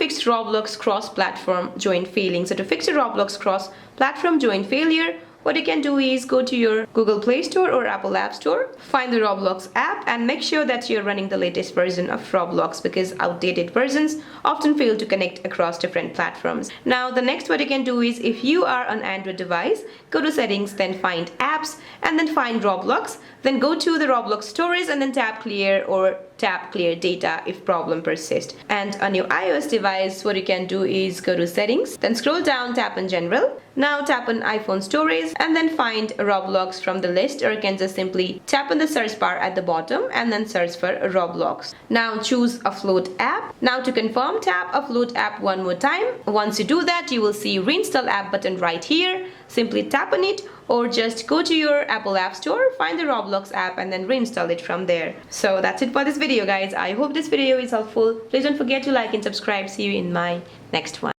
fix Roblox cross-platform join failing. So to fix a Roblox cross-platform join failure, what you can do is go to your Google Play Store or Apple App Store, find the Roblox app and make sure that you're running the latest version of Roblox, because outdated versions often fail to connect across different platforms. Now the next what you can do is, if you are on Android device, go to settings, then find apps and then find Roblox, then go to the Roblox stories and then tap clear or tap clear data if problem persists. And on your iOS device, what you can do is go to settings, then scroll down, tap on general. Now tap on iPhone stories and then find Roblox from the list, or you can just simply tap on the search bar at the bottom and then search for Roblox. Now choose upload app. Now to confirm, tap upload app one more time. Once you do that, you will see reinstall app button right here. Simply tap on it, or just go to your Apple App Store, find the Roblox app and then reinstall it from there. So that's it for this video, guys. I hope this video is helpful. Please don't forget to like and subscribe. See you in my next one.